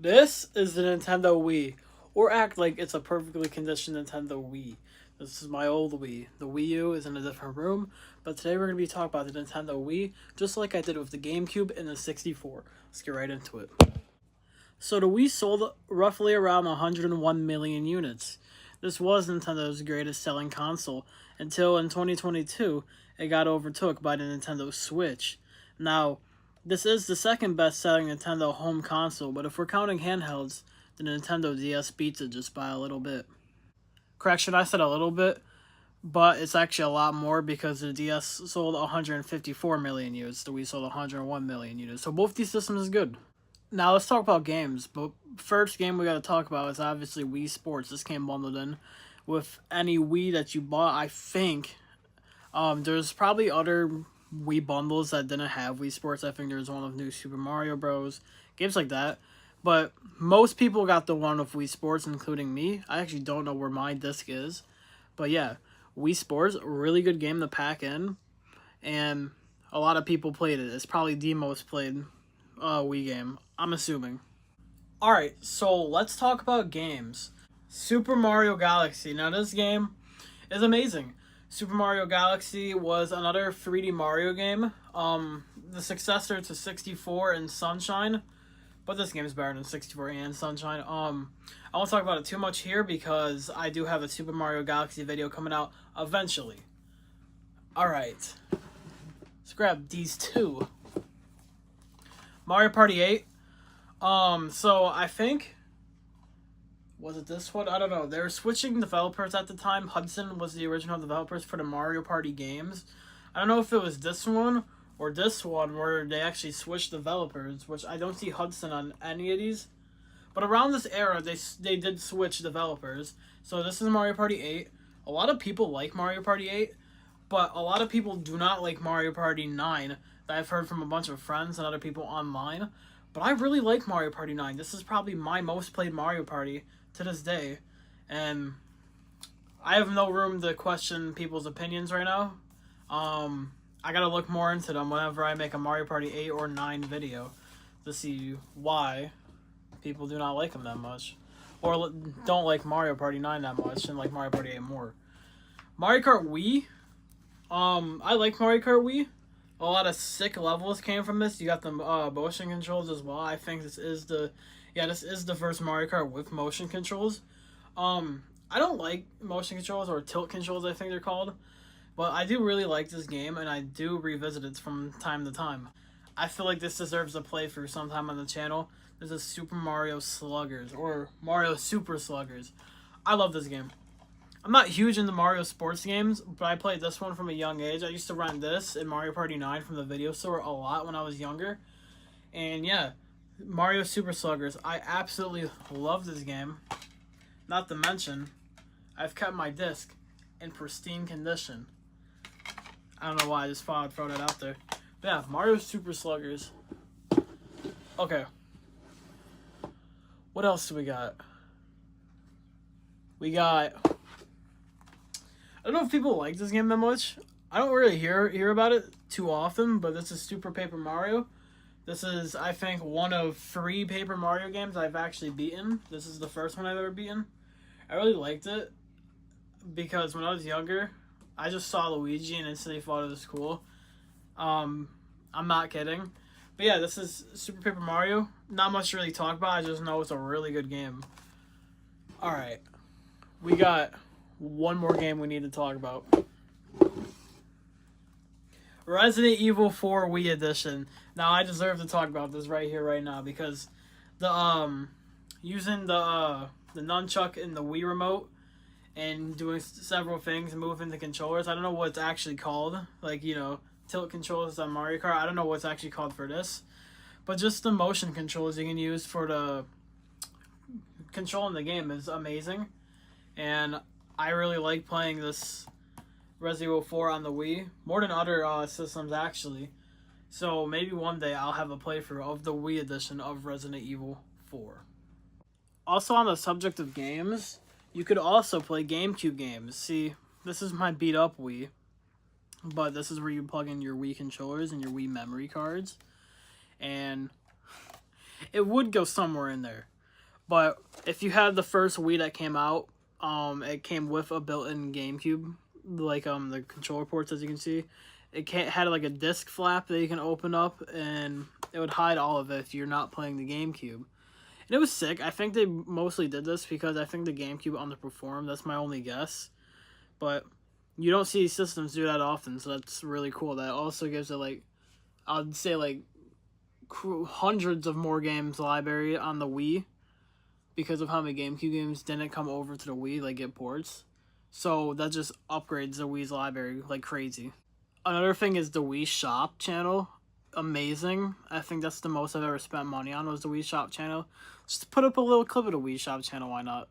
This is the Nintendo Wii, or act like it's a perfectly conditioned Nintendo Wii. This is my old Wii. The Wii U is in a different room, but today we're going to be talking about the Nintendo Wii, just like I did with the GameCube and the 64. Let's get right into it. So the Wii sold roughly around 101 million units. This was Nintendo's greatest selling console until in 2022 it got overtook by the Nintendo Switch. Now, this is the second best selling Nintendo home console, but if we're counting handhelds, the Nintendo DS beats it just by a little bit. Correction, I said a little bit, but it's actually a lot more because the DS sold 154 million units, the Wii sold 101 million units. So both these systems is good. Now let's talk about games. But first game we got to talk about is obviously Wii Sports. This came bundled in with any Wii that you bought. I think there's probably other Wii bundles that didn't have Wii Sports. I think there's one of New Super Mario Bros. Games like that. But most people got the one of Wii Sports, including me. I actually don't know where my disc is. But yeah, Wii Sports, really good game to pack in. And a lot of people played it. It's probably the most played Wii game, I'm assuming. Alright, so let's talk about games. Super Mario Galaxy. Now this game is amazing. Super Mario Galaxy was another 3D Mario game. The successor to 64 and Sunshine. But this game is better than 64 and Sunshine. I won't talk about it too much here because I do have a Super Mario Galaxy video coming out eventually. Alright. Let's grab these two. Mario Party 8. So I think, was it this one? I don't know. They were switching developers at the time. Hudson was the original developers for the Mario Party games. I don't know if it was this one or this one where they actually switched developers, which I don't see Hudson on any of these. But around this era, they did switch developers. So this is Mario Party 8. A lot of people like Mario Party 8, but a lot of people do not like Mario Party 9 that I've heard from a bunch of friends and other people online. But I really like Mario Party 9. This is probably my most played Mario Party to this day. And I have no room to question people's opinions right now. I gotta look more into them whenever I make a Mario Party 8 or 9 video to see why people do not like them that much. Or don't like Mario Party 9 that much and like Mario Party 8 more. Mario Kart Wii. I like Mario Kart Wii. A lot of sick levels came from this. You got the motion controls as well. I think this is the first Mario Kart with motion controls. I don't like motion controls or tilt controls, I think they're called. But I do really like this game, and I do revisit it from time to time. I feel like this deserves a playthrough sometime on the channel. This is Super Mario Sluggers, or Mario Super Sluggers. I love this game. I'm not huge into Mario sports games, but I played this one from a young age. I used to rent this and Mario Party 9 from the video store a lot when I was younger. And yeah, Mario Super Sluggers. I absolutely love this game. Not to mention, I've kept my disc in pristine condition. I don't know why, I just thought I'd throw that out there. But yeah, Mario Super Sluggers. Okay. What else do we got? We got... I don't know if people like this game that much. I don't really hear about it too often, but this is Super Paper Mario. This is, I think, one of 3 Paper Mario games I've actually beaten. This is the first one I've ever beaten. I really liked it because when I was younger, I just saw Luigi and instantly thought it was cool. I'm not kidding. But yeah, this is Super Paper Mario. Not much to really talk about. I just know it's a really good game. Alright. We got one more game we need to talk about. Resident Evil 4 Wii Edition. Now I deserve to talk about this right here, right now, because the using the nunchuck and the Wii remote and doing several things, moving the controllers. I don't know what it's actually called. Like, you know, tilt controls on Mario Kart. I don't know what's actually called for this. But just the motion controls you can use for the controlling the game is amazing. And I really like playing this Resident Evil 4 on the Wii. More than other systems, actually. So maybe one day I'll have a playthrough of the Wii edition of Resident Evil 4. Also on the subject of games, you could also play GameCube games. See, this is my beat up Wii. But this is where you plug in your Wii controllers and your Wii memory cards. And it would go somewhere in there. But if you had the first Wii that came out, it came with a built-in GameCube, like the controller ports, as you can see. Had like a disc flap that you can open up, and it would hide all of it if you're not playing the GameCube. And it was sick. I think they mostly did this because I think the GameCube underperformed. That's my only guess. But you don't see systems do that often, so that's really cool. That also gives it, like, I'd say, like, hundreds of more games library on the Wii because of how many GameCube games didn't come over to the Wii, like, get ports. So that just upgrades the Wii's library like crazy. Another thing is the Wii Shop channel. Amazing. I think that's the most I've ever spent money on was the Wii Shop channel. Just put up a little clip of the Wii Shop channel, why not?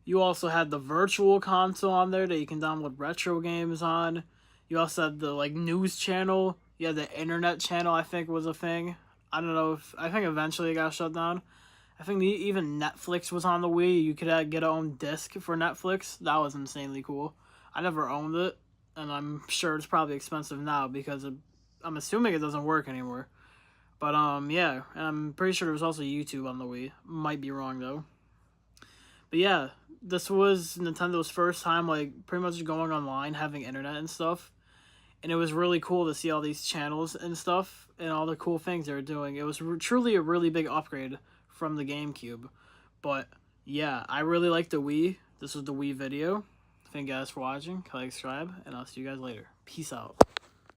You also had the virtual console on there that you can download retro games on. You also had the, like, news channel. You had the internet channel, I think, was a thing. I don't know if... I think eventually it got shut down. I think even Netflix was on the Wii. You could get your own disc for Netflix. That was insanely cool. I never owned it, and I'm sure it's probably expensive now because I'm assuming it doesn't work anymore. But, yeah. And I'm pretty sure there was also YouTube on the Wii. Might be wrong, though. But, yeah. This was Nintendo's first time, like, pretty much going online, having internet and stuff. And it was really cool to see all these channels and stuff and all the cool things they were doing. It was truly a really big upgrade from the GameCube. But, yeah, I really like the Wii. This was the Wii video. Thank you guys for watching. Like, subscribe, and I'll see you guys later. Peace out.